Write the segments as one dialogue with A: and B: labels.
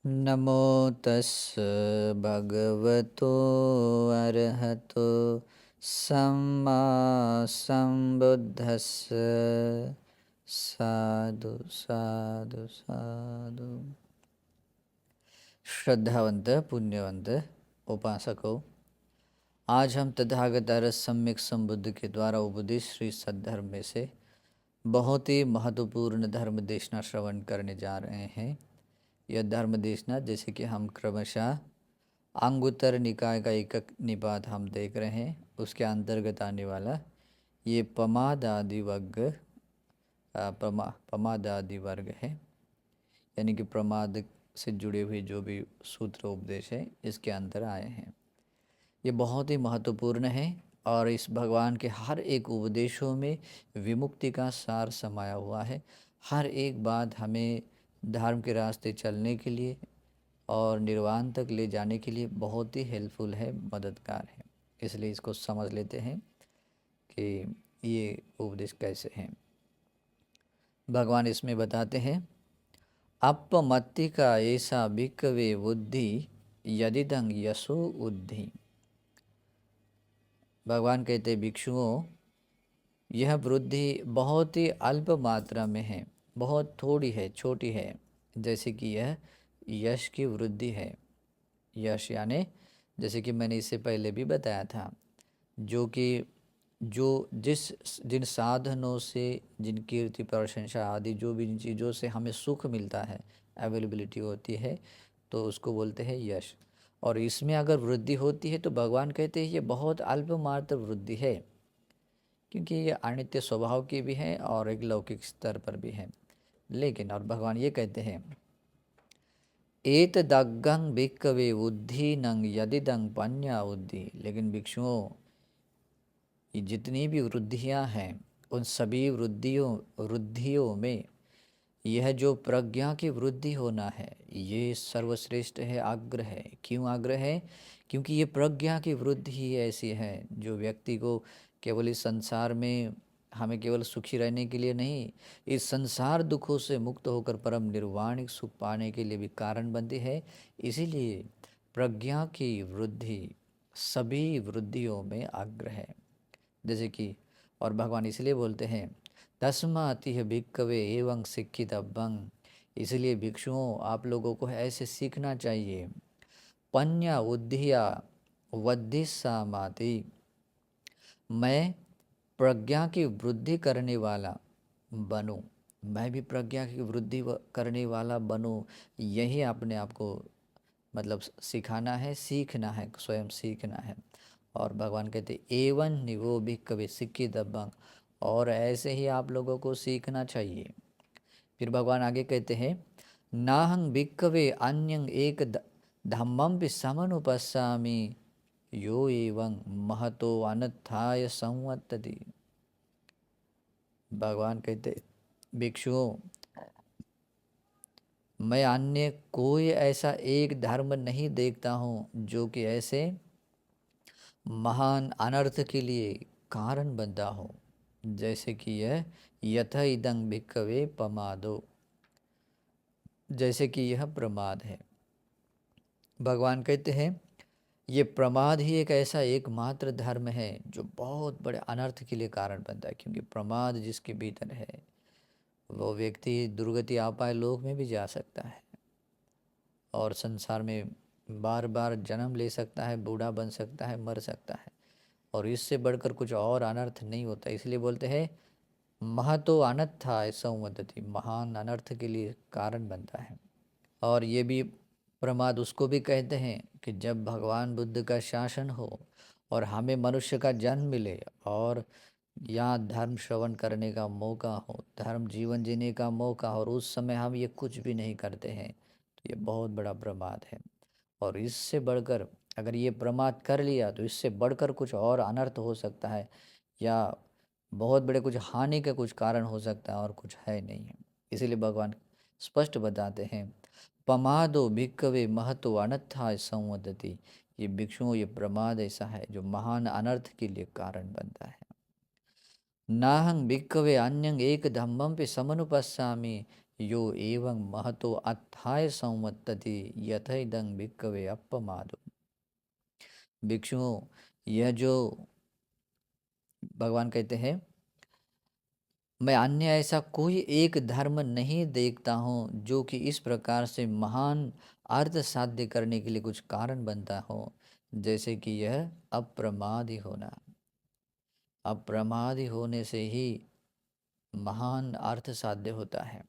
A: नमो तस् भगवतो अरहतो सम्मा संबुद्धस्स साधु साधु साधु। श्रद्धावंत पुण्यवंत उपासकों, आज हम तथागत सम्यक संबुद्ध के द्वारा उपदेश श्री सद्धर्म में से बहुत ही महत्वपूर्ण धर्म देशना श्रवण करने जा रहे हैं। यह धर्म देशना जैसे कि हम क्रमशः अंगुत्तर निकाय का एक निपात हम देख रहे हैं, उसके अंतर्गत आने वाला ये पमादादि वर्ग पमादादि वर्ग है, यानी कि प्रमाद से जुड़े हुए जो भी सूत्र उपदेश है इसके अंदर आए हैं। ये बहुत ही महत्वपूर्ण है और इस भगवान के हर एक उपदेशों में विमुक्ति का सार समाया हुआ है। हर एक बात हमें धर्म के रास्ते चलने के लिए और निर्वाण तक ले जाने के लिए बहुत ही हेल्पफुल है, मददगार है। इसलिए इसको समझ लेते हैं कि ये उपदेश कैसे हैं। भगवान इसमें बताते हैं, अपमत्ति का ऐसा भिक्कवे बुद्धि यदिदं यशो उद्धि। भगवान कहते भिक्षुओं, यह वृद्धि बहुत ही अल्प मात्रा में है, बहुत थोड़ी है, छोटी है, जैसे कि यह यश की वृद्धि है। यश यानी जैसे कि मैंने इससे पहले भी बताया था, जो कि जिन साधनों से, जिन कीर्ति प्रशंसा आदि जो भी जिन चीज़ों से हमें सुख मिलता है, अवेलेबिलिटी होती है, तो उसको बोलते हैं यश। और इसमें अगर वृद्धि होती है तो भगवान कहते हैं ये बहुत अल्प मात्र वृद्धि है, क्योंकि ये अनित्य स्वभाव की भी है और एक लौकिक स्तर पर भी है। लेकिन और भगवान ये कहते हैं, एतदग्गं भिक्कवे उद्धि नंग यदिदं पन्या उद्धि। लेकिन भिक्षुओं, ये जितनी भी वृद्धियां हैं उन सभी वृद्धियों में यह जो प्रज्ञा की वृद्धि होना है ये सर्वश्रेष्ठ है, आग्रह है। क्यों आग्रह है? क्योंकि ये प्रज्ञा की वृद्धि ही ऐसी है जो व्यक्ति को केवल इस संसार में हमें केवल सुखी रहने के लिए नहीं, इस संसार दुखों से मुक्त होकर परम निर्वाणिक सुख पाने के लिए भी कारण बनती है। इसीलिए प्रज्ञा की वृद्धि सभी वृद्धियों में आग्रह है। जैसे कि और भगवान इसलिए बोलते हैं, तस्मातिह भिक्कवे एवं शिक्षितव्यं। इसलिए भिक्षुओं, आप लोगों को ऐसे सीखना चाहिए। पन्या उद्धिया वद्धिस्सामाति। मैं प्रज्ञा की वृद्धि करने वाला बनूं, मैं भी प्रज्ञा की वृद्धि करने वाला बनूं। यही अपने आप को मतलब सिखाना है, सीखना है, स्वयं सीखना है। और भगवान कहते एवं निवो भी कभी सिक्की दबंग, और ऐसे ही आप लोगों को सीखना चाहिए। फिर भगवान आगे कहते हैं, नाहं भिक्खवे अन्यं एक धम्मं भी समनुपस्सामि यो एवं महतो अनत्थाय संवत्तति। भगवान कहते भिक्षुओं, मैं अन्य कोई ऐसा एक धर्म नहीं देखता हूँ जो कि ऐसे महान अनर्थ के लिए कारण बनता हो, जैसे कि यह यथ इदं भिक्खवे पमादो, जैसे कि यह प्रमाद है। भगवान कहते हैं ये प्रमाद ही एक ऐसा एकमात्र धर्म है जो बहुत बड़े अनर्थ के लिए कारण बनता है। क्योंकि प्रमाद जिसके भीतर है वो व्यक्ति दुर्गति आपाय लोक में भी जा सकता है और संसार में बार बार जन्म ले सकता है, बूढ़ा बन सकता है, मर सकता है, और इससे बढ़कर कुछ और अनर्थ नहीं होता। इसलिए बोलते हैं महतो अनर्था संवदति, महान अनर्थ के लिए कारण बनता है। और ये भी प्रमाद उसको भी कहते हैं कि जब भगवान बुद्ध का शासन हो और हमें मनुष्य का जन्म मिले और यहाँ धर्म श्रवण करने का मौका हो, धर्म जीवन जीने का मौका हो, और उस समय हम ये कुछ भी नहीं करते हैं, तो ये बहुत बड़ा प्रमाद है। और इससे बढ़कर अगर ये प्रमाद कर लिया तो इससे बढ़कर कुछ और अनर्थ हो सकता है, या बहुत बड़े कुछ हानि का कुछ कारण हो सकता है, और कुछ है नहीं है। इसीलिए भगवान स्पष्ट बताते हैं, पमादो भिक्कवे महतो अनत्था संवदति। ये भिक्षुओं, ये प्रमाद ऐसा है जो महान अनर्थ के लिए कारण बनता है। नाहं भिक्खवे अन्यं एक धम्मं पे समनुपस्सामि यो एवं महतो अत्थाय संवत्तति यथैदं भिक्खवे अपमादो। भिक्षुओं, यह जो भगवान कहते हैं, मैं अन्य ऐसा कोई एक धर्म नहीं देखता हूँ जो कि इस प्रकार से महान अर्थ साध्य करने के लिए कुछ कारण बनता हो, जैसे कि यह अप्रमादी होना। अप्रमादी होने से ही महान अर्थ साध्य होता है,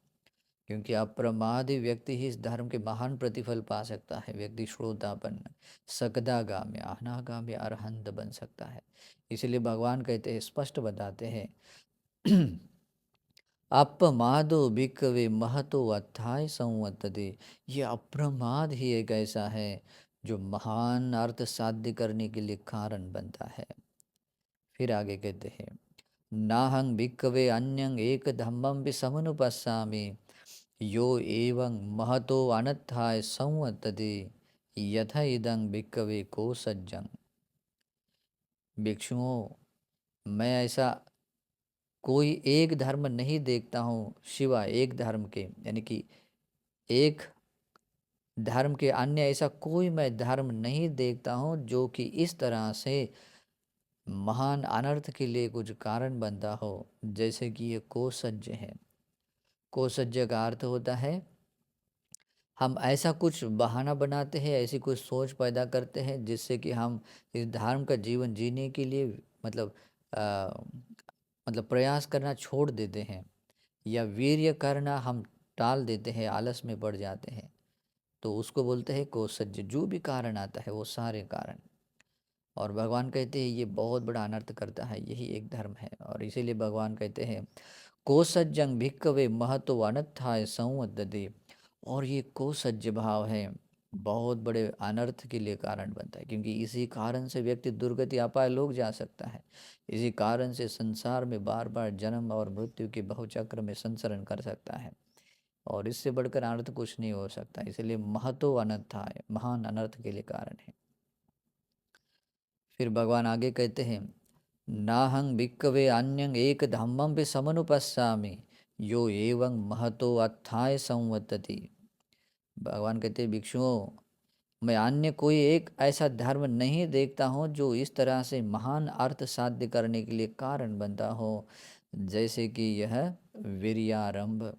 A: क्योंकि अप्रमादी व्यक्ति ही इस धर्म के महान प्रतिफल पा सकता है। व्यक्ति श्रोतापन, सकदागाम्य, अनागाम्य, अरहंत बन सकता है। इसलिए भगवान कहते हैं, स्पष्ट बताते हैं, अप्रमादो भिक्खवे महतो अत्थाय संवर्तते। ये अप्रमाद ही एक ऐसा है जो महान अर्थ साध्य करने के लिए कारण बनता है। फिर आगे कहते हैं, नाहं भिक्खवे अन्यं एक धम्मं भी समनुपस्सामि यो एवं महतो अनत्थाय संवर्तते यथा इदं भिक्खवे को सज्जन। भिक्षुओं, मैं ऐसा कोई एक धर्म नहीं देखता हूँ शिवा एक धर्म के, यानी कि एक धर्म के अन्य ऐसा कोई मैं धर्म नहीं देखता हूँ जो कि इस तरह से महान अनर्थ के लिए कुछ कारण बनता हो, जैसे कि ये कोसज्ज है। कोसज्ज का अर्थ होता है, हम ऐसा कुछ बहाना बनाते हैं, ऐसी कुछ सोच पैदा करते हैं जिससे कि हम इस धर्म का जीवन जीने के लिए मतलब आ, मतलब प्रयास करना छोड़ देते हैं, या वीर्य करना हम टाल देते हैं, आलस में पड़ जाते हैं। तो उसको बोलते हैं कोसज्ज। जो भी कारण आता है वो सारे कारण, और भगवान कहते हैं ये बहुत बड़ा अनर्थ करता है, यही एक धर्म है। और इसीलिए भगवान कहते हैं, कोसज्जंग भिक्खवे महतो अनत्थाय संवदते। और ये कोसज्ज भाव है, बहुत बड़े अनर्थ के लिए कारण बनता है, क्योंकि इसी कारण से व्यक्ति दुर्गति अपाय लोग जा सकता है। इसी कारण से संसार में बार बार जन्म और मृत्यु के बहुचक्र में संसरण कर सकता है, और इससे बढ़कर अनर्थ कुछ नहीं हो सकता। इसलिए महतो अनर्थाय, महान अनर्थ के लिए कारण है। फिर भगवान आगे कहते हैं, नाहं भिक्खवे अन्यं एक धम्मं भी समनुपस्सामि यो एवं महतो अत्थाय संवतति। भगवान कहते हैं, भिक्षुओं, मैं अन्य कोई एक ऐसा धर्म नहीं देखता हूँ जो इस तरह से महान अर्थ साध्य करने के लिए कारण बनता हो, जैसे कि यह वीर्यारंभ।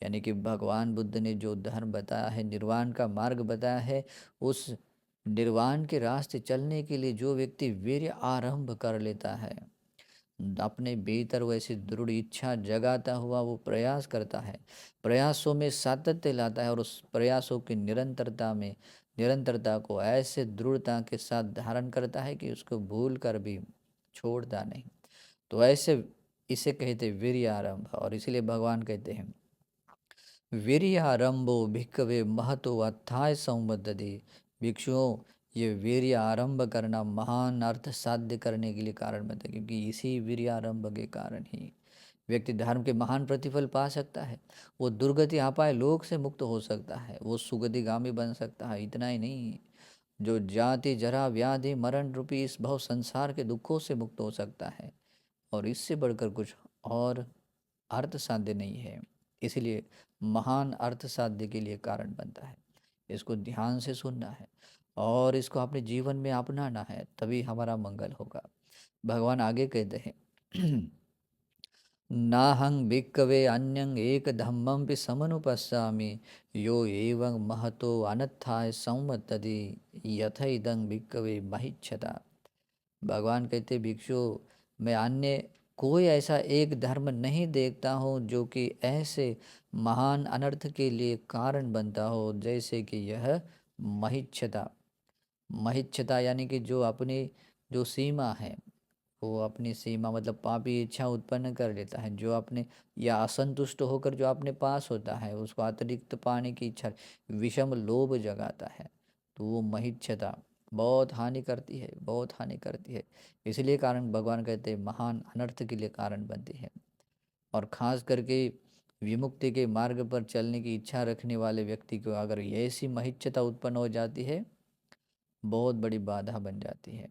A: यानी कि भगवान बुद्ध ने जो धर्म बताया है, निर्वाण का मार्ग बताया है, उस निर्वाण के रास्ते चलने के लिए जो व्यक्ति वीर्य आरंभ कर लेता है, अपने भीतर वैसी दृढ़ इच्छा जगाता हुआ वो प्रयास करता है, प्रयासों में सातत्य लाता है, और उस प्रयासों की निरंतरता को ऐसे दृढ़ता के साथ धारण करता है कि उसको भूल कर भी छोड़ता नहीं। तो ऐसे इसे कहते वीर्य आरंभ। और इसलिए भगवान कहते हैं, वीर्यारंभो भिक्खवे महतो अत्थाय संबद्धति। भिक्षुओं, ये वीर्य आरंभ करना महान अर्थ साध्य करने के लिए कारण बनता है, क्योंकि इसी वीर्यारंभ के कारण ही व्यक्ति धर्म के महान प्रतिफल पा सकता है। वो दुर्गति आपाय लोक से मुक्त हो सकता है, वो सुगतिगामी बन सकता है। इतना ही नहीं, जो जाति जरा व्याधि मरण रूपी इस भव संसार के दुखों से मुक्त हो सकता है, और इससे बढ़कर कुछ और अर्थ साध्य नहीं है। इसलिए महान अर्थ साध्य के लिए कारण बनता है। इसको ध्यान से सुनना है और इसको अपने जीवन में अपनाना है, तभी हमारा मंगल होगा। भगवान आगे कहते हैं, नाहं भिक्खवे अन्यं एक धम्मं भी समनुपस्सामि यो एवं महतो अनत्थाय संवत्तति यथा इदं भिक्खवे महिच्छता। भगवान कहते, भिक्षु, मैं अन्य कोई ऐसा एक धर्म नहीं देखता हूँ जो कि ऐसे महान अनर्थ के लिए कारण बनता हो, जैसे कि यह महिच्छता। महिच्छता यानी कि जो अपनी जो सीमा है, वो अपनी सीमा मतलब पापी इच्छा उत्पन्न कर लेता है, जो अपने या असंतुष्ट होकर जो अपने पास होता है उसको अतिरिक्त पाने की इच्छा, विषम लोभ जगाता है, तो वो महिच्छता बहुत हानि करती है, बहुत हानि करती है। इसलिए कारण भगवान कहते हैं महान अनर्थ के लिए कारण बनती है। और खास करके विमुक्ति के मार्ग पर चलने की इच्छा रखने वाले व्यक्ति को अगर ऐसी महिच्छता उत्पन्न हो जाती है, बहुत बड़ी बाधा बन जाती है।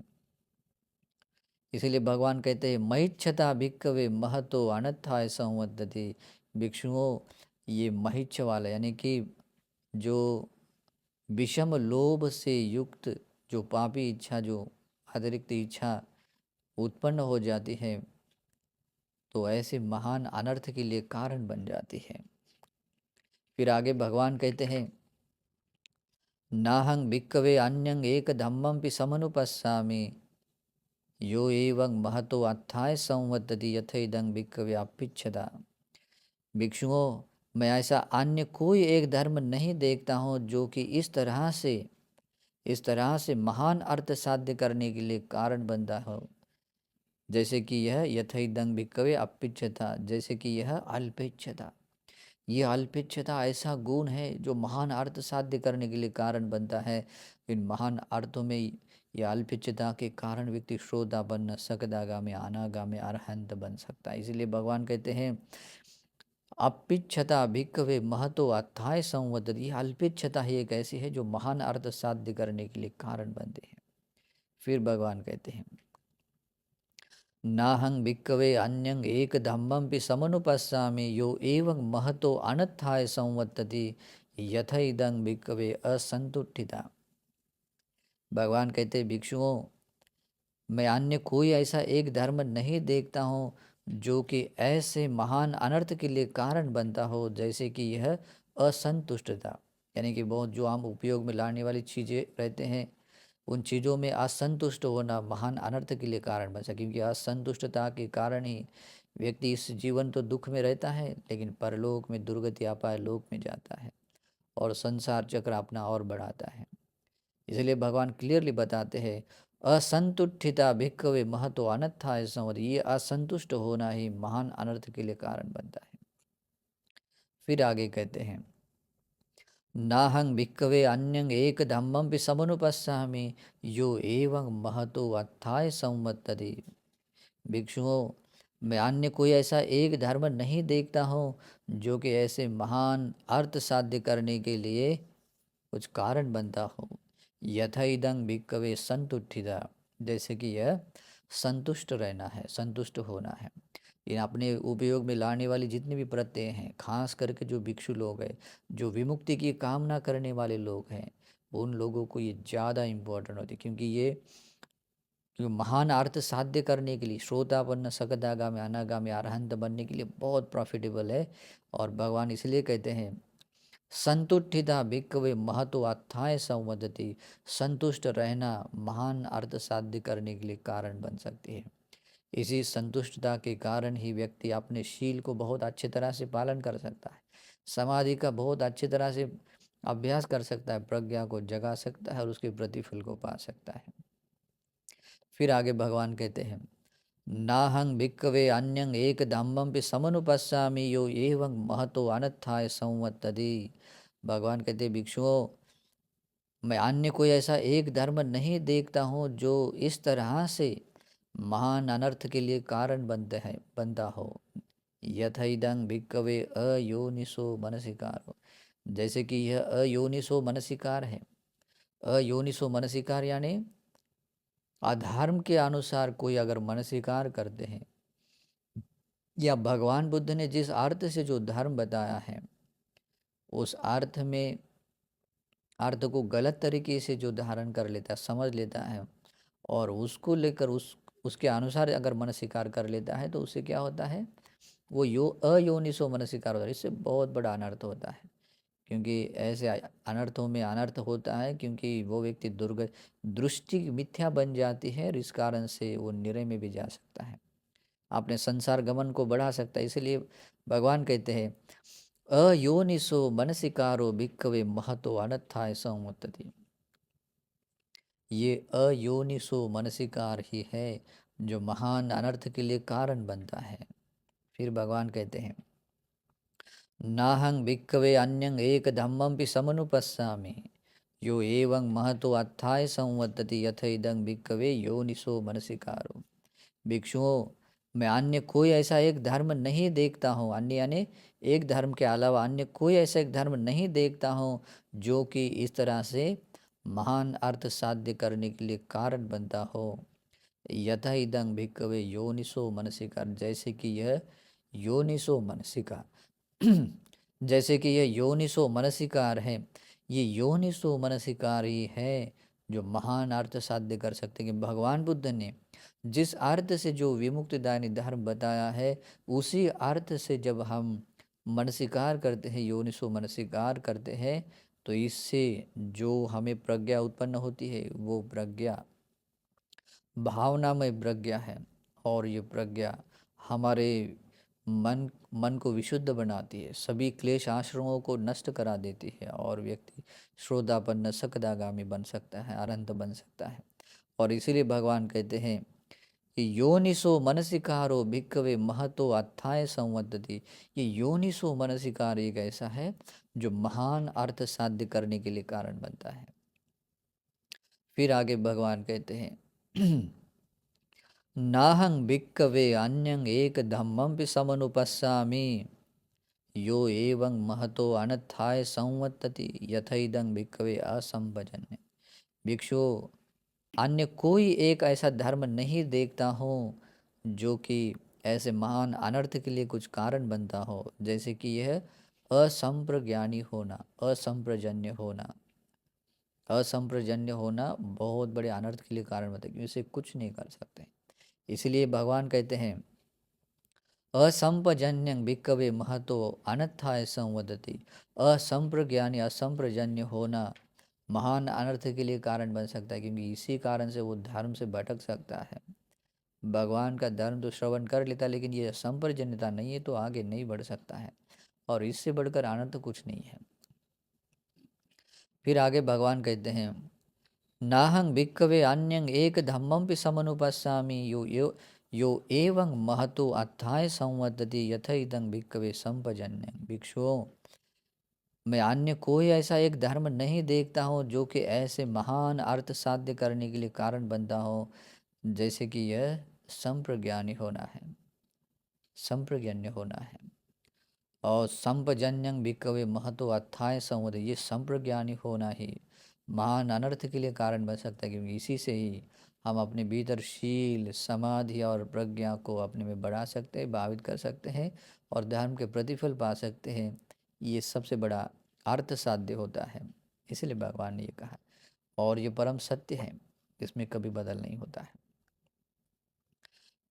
A: इसीलिए भगवान कहते हैं, महिच्छता भिक्खवे महतो अनत्थाय संवदति। भिक्षुओं, ये महिच्छ वाला यानी कि जो विषम लोभ से युक्त जो पापी इच्छा, जो अतिरिक्त इच्छा उत्पन्न हो जाती है, तो ऐसे महान अनर्थ के लिए कारण बन जाती है। फिर आगे भगवान कहते हैं, नाहं भिक्कवे अन्यं एक धम्मं पि समनुपस्सामि यो एवं महतो अत्थाय संवदति यथेदं भिक्कवे अपिच्छदा। भिक्षुओं, मैं ऐसा अन्य कोई एक धर्म नहीं देखता हूँ जो कि इस तरह से महान अर्थ साध्य करने के लिए कारण बनता हो, जैसे कि यह यथेदं भिक्कवे अपिच्छता, जैसे कि यह अल्पेच्छता। ये अल्पेच्छता ऐसा गुण है जो महान अर्थ साध्य करने के लिए कारण बनता है। इन महान अर्थों में यह अल्पेच्छता के कारण व्यक्ति श्रोता बन, सकदागामी, अनागामी, अरहंत बन सकता है। इसलिए भगवान कहते हैं, अपिच्छता भिक्खवे महतो अत्थाय संवदति। यह अल्पेच्छता ही एक ऐसी है जो महान अर्थ साध्य करने के लिए कारण बनते हैं। फिर भगवान कहते हैं, नाहं भिक्कवे अन्यं एक धम्मं पि समनुपस्सामि यो एवं महतो अनत्थाय संवत्तति यथ इदं भिक्कवे असंतुष्टिता। भगवान कहते, भिक्षुओं, मैं अन्य कोई ऐसा एक धर्म नहीं देखता हूँ जो कि ऐसे महान अनर्थ के लिए कारण बनता हो, जैसे कि यह असंतुष्टता, यानी कि बहुत जो हम उपयोग में लाने वाली चीज़ें रहते हैं, उन चीज़ों में असंतुष्ट होना महान अनर्थ के लिए कारण बन सकता, क्योंकि असंतुष्टता के कारण ही व्यक्ति इस जीवन तो दुख में रहता है, लेकिन परलोक में दुर्गति अपाय लोक में जाता है और संसार चक्र अपना और बढ़ाता है। इसलिए भगवान क्लियरली बताते हैं, असंतुष्टिता भिक्खवे महतो अनत्थाय संवद। ये असंतुष्ट होना ही महान अनर्थ के लिए कारण बनता है। फिर आगे कहते हैं, नाहं भिक्खवे अन्यं एक धम्मं पि समनुपस्सामि यो एवं महतो अत्थाय संवत्तति। भिक्षुओं, मैं अन्य कोई ऐसा एक धर्म नहीं देखता हूँ जो कि ऐसे महान अर्थ साध्य करने के लिए कुछ कारण बनता हो। यथा इदं भिक्कवे संतुष्टिता, जैसे कि यह संतुष्ट रहना है, संतुष्ट होना है। इन अपने उपयोग में लाने वाली जितनी भी प्रत्यय हैं, खास करके जो भिक्षु लोग हैं, जो विमुक्ति की कामना करने वाले लोग हैं, उन लोगों को ये ज़्यादा इम्पोर्टेंट होती है, क्योंकि ये जो महान अर्थ साध्य करने के लिए श्रोतापन्न, सकदागामी, अनागामी, अरहंत बनने के लिए बहुत प्रॉफिटेबल है। और भगवान इसलिए कहते हैं, संतुष्टिता भिक्खवे महतो अत्थाय संवदति। संतुष्ट रहना महान अर्थ साध्य करने के लिए कारण बन सकती है। इसी संतुष्टता के कारण ही व्यक्ति अपने शील को बहुत अच्छी तरह से पालन कर सकता है, समाधि का बहुत अच्छी तरह से अभ्यास कर सकता है, प्रज्ञा को जगा सकता है और उसके प्रतिफल को पा सकता है। फिर आगे भगवान कहते हैं, नाहं भिक्खवे अन्यं एक धम्मं पि समनुपस्सामि यो एवं महतो अनत्थाय संवत्तति। भगवान कहते, भिक्षुओं, मैं अन्य कोई ऐसा एक धर्म नहीं देखता हूँ जो इस तरह से महान अनर्थ के लिए कारण बनता हो। यथैदं भिक्खवे अयोनिसो मनसिकारो, जैसे कि यह अयोनिसो मनसिकार है। अयोनिसो मनसिकार यानी अधर्म के अनुसार कोई अगर मनसिकार करते हैं, या भगवान बुद्ध ने जिस अर्थ से जो धर्म बताया है, उस अर्थ को गलत तरीके से जो धारण कर लेता है, समझ लेता है, और उसको लेकर उसके अनुसार अगर मन स्वीकार कर लेता है, तो उससे क्या होता है, वो अयोनिसो मन स्वीकार होता है। इससे बहुत बड़ा अनर्थ होता है, क्योंकि ऐसे अनर्थों में अनर्थ होता है, क्योंकि वो व्यक्ति दृष्टि मिथ्या बन जाती है, और इस कारण से वो निरय में भी जा सकता है, अपने संसार गमन को बढ़ा सकता है। इसलिए भगवान कहते हैं, अयोनिसो मनसिकारो भिक्खवे महतो अनत्थाय संवत्तति। ये अयोनिसो मनसिकार ही है जो महान अनर्थ के लिए कारण बनता है। फिर भगवान कहते हैं, नाहं भिक्खवे अन्यं एक धम्मं पि समनुपस्सामि यो एवं महतो अत्थाय संवत्तति यथ इदं भिक्खवे योनिसो मनसिकारो। भिक्षुओं, मैं अन्य कोई ऐसा एक धर्म नहीं देखता हूँ, अन्य यानी एक धर्म के अलावा अन्य कोई ऐसा एक धर्म नहीं देखता हूँ जो कि इस तरह से महान अर्थ साध्य करने के लिए कारण बनता हो। यथा इदं भिक्खवे योनिसो मनसिकार, जैसे कि यह योनिसो मनसिकार जैसे कि यह योनिसो मनसिकार है, ये योनिसो मनसिकार ही है जो महान अर्थ साध्य कर सकते हैं। कि भगवान बुद्ध ने जिस अर्थ से जो विमुक्तिदायी धर्म बताया है, उसी अर्थ से जब हम मनसिकार करते हैं, योनिसो मनसिकार करते हैं, तो इससे जो हमें प्रज्ञा उत्पन्न होती है वो प्रज्ञा भावनामय प्रज्ञा है। और ये प्रज्ञा हमारे मन मन को विशुद्ध बनाती है, सभी क्लेश आश्रमों को नष्ट करा देती है, और व्यक्ति श्रोतापन्न सकदागामी बन सकता है, अनंत बन सकता है। और इसीलिए भगवान कहते हैं कि योनिसो मनसिकारो भिक्खवे महतो अत्थाय संवदति। ये योनिसो मनसिकार एक ऐसा है जो महान अर्थ साध्य करने के लिए कारण बनता है। फिर आगे भगवान कहते हैं नाहं भिक्खवे अन्यं एक धम्मं समनुपस्सामि यो एवं महतो अनत्थाय संवत्तति यथैदं भिक्खवे असंभजन्य। भिक्षु, अन्य कोई एक ऐसा धर्म नहीं देखता हूँ जो कि ऐसे महान अनर्थ के लिए कुछ कारण बनता हो, जैसे कि यह असंप्रज्ञानी होना, असंप्रजन्य होना। असंप्रजन्य होना बहुत बड़े अनर्थ के लिए कारण बनता है, क्योंकि इसे कुछ नहीं कर सकते। इसलिए भगवान कहते हैं असंपजन्यं भिक्खवे महतो अनत्थाय संवदति। असंप्रज्ञानी, असंप्रजन्य होना महान अनर्थ के लिए कारण बन सकता है, क्योंकि इसी कारण से वो धर्म से भटक सकता है। भगवान का धर्म तो श्रवण कर लेता, लेकिन ये संप्रजन्यता नहीं है तो आगे नहीं बढ़ सकता है, और इससे बढ़कर अनर्थ कुछ नहीं है। फिर आगे भगवान कहते हैं नाहं भिक्खवे अन्यं एक धम्मं समनुपस्सामि यो एवं महतो अत्थाय संवदति यथा इदं भिक्खवे संपजन्यं। भिक्षुओं, मैं अन्य कोई ऐसा एक धर्म नहीं देखता हूँ जो कि ऐसे महान अर्थ साध्य करने के लिए कारण बनता हो, जैसे कि यह संप्रज्ञानी होना है, संप्रज्ञन्य होना है। और संपजन्यं भिक्खवे महतो अत्थाय संवद, ये संप्रज्ञानी होना ही महान अनर्थ के लिए कारण बन सकता है, क्योंकि इसी से ही हम अपने भीतर शील, समाधि और प्रज्ञा को अपने में बढ़ा सकते हैं, भावित कर सकते हैं, और धर्म के प्रतिफल पा सकते हैं। ये सबसे बड़ा अर्थ साध्य होता है, इसलिए भगवान ने ये कहा, और ये परम सत्य है, इसमें कभी बदल नहीं होता है।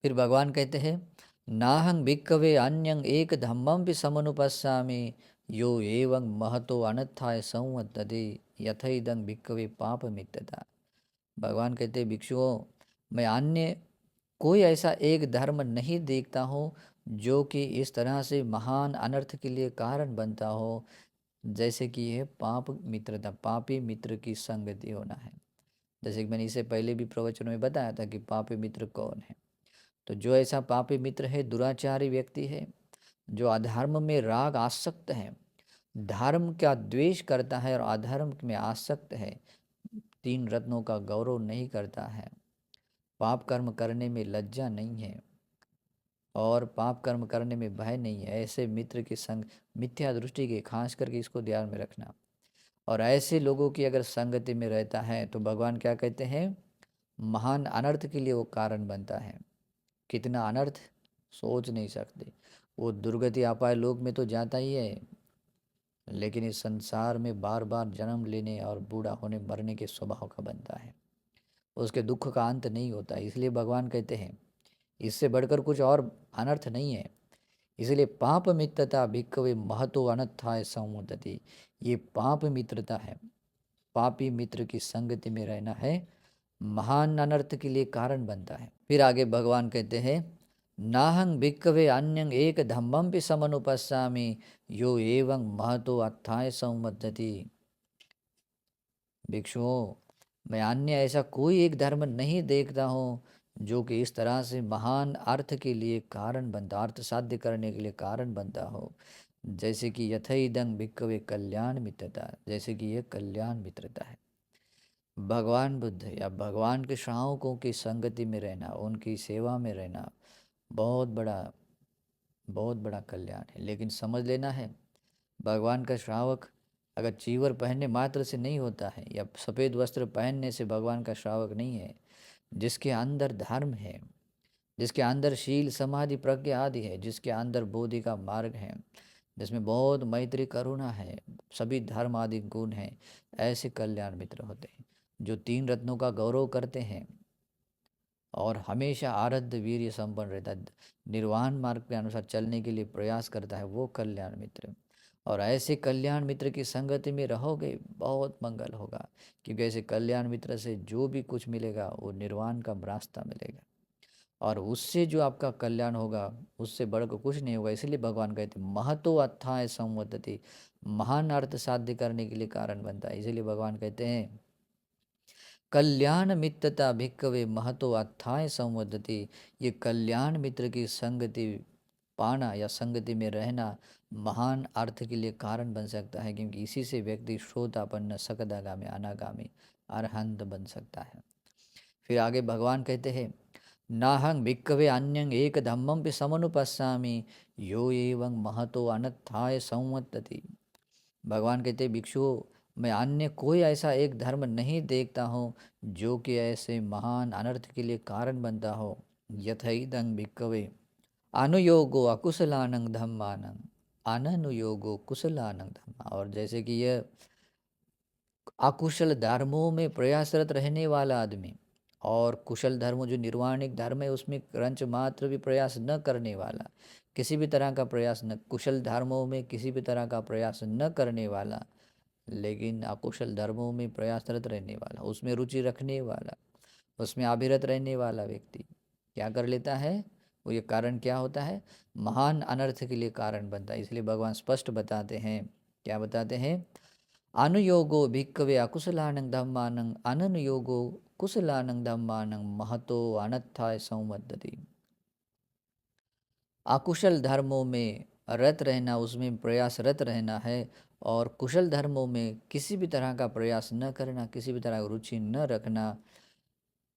A: फिर भगवान कहते हैं नाहं भिक्खवे अन्यं एक धम्मं समनुपस्सामि यो एवं महतो अनत्थाय संवदति यथैदं भिक्खवे पापमित्यता। भगवान कहते हैं भिक्षुओं, मैं अन्य कोई ऐसा एक धर्म नहीं देखता हूँ जो कि इस तरह से महान अनर्थ के लिए कारण बनता हो, जैसे कि यह पाप मित्रता, पापी मित्र की संगति होना है। जैसे कि मैंने इसे पहले भी प्रवचन में बताया था कि पापी मित्र कौन है। तो जो ऐसा पापी मित्र है, दुराचारी व्यक्ति है, जो अधर्म में राग आसक्त है, धर्म का द्वेष करता है और अधर्म में आसक्त है, तीन रत्नों का गौरव नहीं करता है, पाप कर्म करने में लज्जा नहीं है, और पाप कर्म करने में भय नहीं है, ऐसे मित्र के संग मिथ्या दृष्टि के, खास करके इसको ध्यान में रखना। और ऐसे लोगों की अगर संगति में रहता है तो भगवान क्या कहते हैं, महान अनर्थ के लिए वो कारण बनता है। कितना अनर्थ सोच नहीं सकते। वो दुर्गति अपाय लोक में तो जाता ही है, लेकिन इस संसार में बार बार जन्म लेने और बूढ़ा होने मरने के स्वभाव का बनता है, उसके दुख का अंत नहीं होता। इसलिए भगवान कहते हैं इससे बढ़कर कुछ और अनर्थ नहीं है। इसलिए पाप मित्रता भिक्खवे महतो अनत्थाय संवदति, ये पाप मित्रता है, पापी मित्र की संगति में रहना है, महान अनर्थ के लिए कारण बनता है। फिर आगे भगवान कहते हैं नाहं भिक्खवे अन्यं एक धम्मं समनुपस्सामि यो एवं महतो अत्थाय संवदति। भिक्षुओं, मैं अन्य ऐसा कोई एक धर्म नहीं देखता हूँ जो कि इस तरह से महान अर्थ के लिए कारण बनता, अर्थ साध्य करने के लिए कारण बनता हो, जैसे कि यथैदं भिक्खवे कल्याण मित्रता, जैसे कि यह कल्याण मित्रता है। भगवान बुद्ध या भगवान के श्रावकों की संगति में रहना, उनकी सेवा में रहना बहुत बड़ा कल्याण है। लेकिन समझ लेना है, भगवान का श्रावक अगर चीवर पहनने मात्र से नहीं होता है, या सफ़ेद वस्त्र पहनने से भगवान का श्रावक नहीं है। जिसके अंदर धर्म है, जिसके अंदर शील समाधि प्रज्ञा आदि है, जिसके अंदर बोधि का मार्ग है, जिसमें बहुत मैत्री करुणा है, सभी धर्म आदि गुण हैं, ऐसे कल्याण मित्र होते हैं जो तीन रत्नों का गौरव करते हैं और हमेशा आराध्य वीर्य संपन्न रहता है, निर्वाण मार्ग के अनुसार चलने के लिए प्रयास करता है, वो कल्याण मित्र। और ऐसे कल्याण मित्र की संगति में रहोगे बहुत मंगल होगा, क्योंकि ऐसे कल्याण मित्र से जो भी कुछ मिलेगा वो निर्वाण का रास्ता मिलेगा, और उससे जो आपका कल्याण होगा उससे बढ़कर कुछ नहीं होगा। इसलिए भगवान कहते हैं महतो अथाय संवदति, महान अर्थ साध्य करने के लिए कारण बनता है। इसीलिए भगवान कहते हैं कल्याण मित्रता भिक्कवे महतो अथाय संवदति, ये कल्याण मित्र की संगति पाना या संगति में रहना महान अर्थ के लिए कारण बन सकता है, क्योंकि इसी से व्यक्ति श्रोतापन्न सकदागामी अनागामी अरहंत बन सकता है। फिर आगे भगवान कहते हैं नाहं भिक्कवे अन्यं एक धम्मं पे समनुपस्सामि यो एवं महतो अनत्थाय संवत्तति। भगवान कहते भिक्षुओं, मैं अन्य कोई ऐसा एक धर्म नहीं देखता हूँ जो कि ऐसे महान अनर्थ के लिए कारण बनता हो। यथैदं भिक्कवे अनुयोगो अकुशलानंग धम्मानंग अननुयोगो कुशलानंग धम्मा। और जैसे कि यह अकुशल धर्मों में प्रयासरत रहने वाला आदमी और कुशल धर्म जो निर्वाणिक धर्म है उसमें क्रंच मात्र भी प्रयास न करने वाला, किसी भी तरह का प्रयास न, कुशल धर्मों में किसी भी तरह का प्रयास न करने वाला, लेकिन अकुशल धर्मों में प्रयासरत रहने वाला, उसमें रुचि रखने वाला, उसमें अभिरत रहने वाला व्यक्ति क्या कर लेता है, वो ये कारण क्या होता है, महान अनर्थ के लिए कारण बनता है। इसलिए भगवान स्पष्ट बताते हैं, क्या बताते हैं, अनुयोगो भिक्कवे अकुशलानंग धम्मानंग अननुयोगो कुशलानंग धम्मानंग महतो अनत्थाय संवदति। अकुशल धर्मों में रत रहना, उसमें प्रयासरत रहना है, और कुशल धर्मों में किसी भी तरह का प्रयास न करना, किसी भी तरह की रुचि न रखना,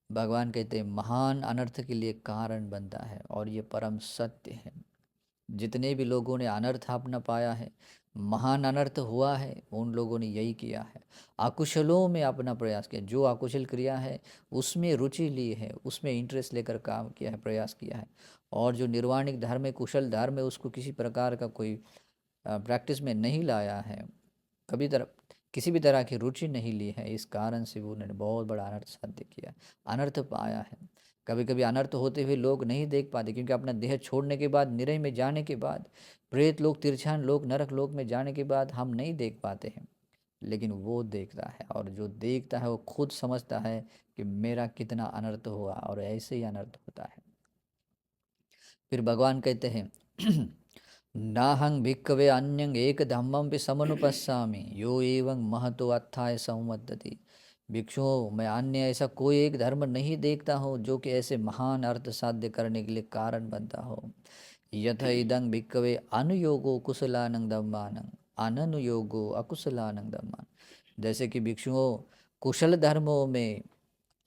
A: भगवान कहते हैं महान अनर्थ के लिए कारण बनता है। और ये परम सत्य है। जितने भी लोगों ने अनर्थ अपना पाया है, महान अनर्थ हुआ है, उन लोगों ने यही किया है, अकुशलों में अपना प्रयास किया, जो अकुशल क्रिया है उसमें रुचि ली है, उसमें इंटरेस्ट लेकर काम किया है, प्रयास किया है। और जो निर्वाणिक धर्म है, कुशल धर्म है, उसको किसी प्रकार का कोई प्रैक्टिस में नहीं लाया है, कभी तरह किसी भी तरह की रुचि नहीं ली है, इस कारण से वो उन्होंने बहुत बड़ा अनर्थ साध्य किया, अनर्थ पाया है। कभी कभी अनर्थ होते हुए लोग नहीं देख पाते, क्योंकि अपना देह छोड़ने के बाद, निरय में जाने के बाद, प्रेत लोक, तिरछान लोक, नरक लोक में जाने के बाद हम नहीं देख पाते हैं, लेकिन वो देखता है, और जो देखता है वो खुद समझता है कि मेरा कितना अनर्थ हुआ, और ऐसे ही अनर्थ होता है। फिर भगवान कहते हैं नाहं भिक्खवे अन्यं एक धम्मं पे समनुपस्सामि यो एवं महतो अत्थाय संवदति। भिक्षुओं, मैं अन्य ऐसा कोई एक धर्म नहीं देखता हूँ जो कि ऐसे महान अर्थ साध्य करने के लिए कारण बनता हो। यथ इदं भिक्खवे अनुयोगो कुशलानंग धम्मानंग अननुयोगो अकुशलानंग धम्मान। जैसे कि भिक्षुओं, कुशल धर्मों में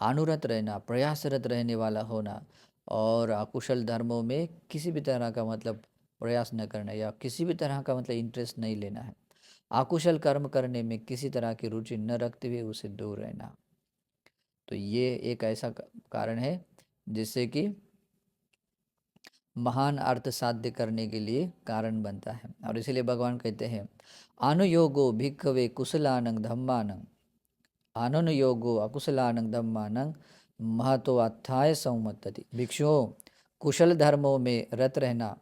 A: अनुरत रहना, प्रयासरत रहने वाला होना, और अकुशल धर्मों में किसी भी तरह का मतलब प्रयास न करना, या किसी भी तरह का मतलब इंटरेस्ट नहीं लेना है, अकुशल कर्म करने में किसी तरह की रुचि न रखते हुए उससे दूर रहना। तो ये एक ऐसा कारण है जिससे कि महान अर्थ साध्य करने के लिए कारण बनता है। और इसीलिए भगवान कहते हैं अनुयोगो भिक्खवे कुशलानंग धम्मानंग अननुयोगो अकुशलानंग धम्मानंग महतो अत्थाय संवत्तति। भिक्षुओं, कुशल धर्मों में रत रहना,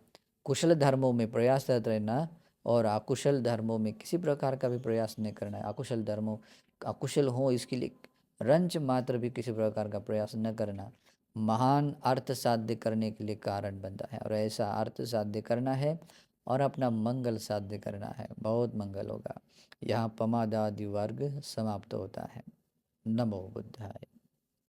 A: कुशल धर्मों में प्रयासरत रहना, और अकुशल धर्मों में किसी प्रकार का भी प्रयास नहीं करना है। अकुशल धर्मों, अकुशल हो इसके लिए रंच मात्र भी किसी प्रकार का प्रयास न करना महान अर्थ साध्य करने के लिए कारण बनता है। और ऐसा अर्थ साध्य करना है और अपना मंगल साध्य करना है, बहुत मंगल होगा। यहाँ पमादादि वर्ग समाप्त होता है। नमो बुद्धाय।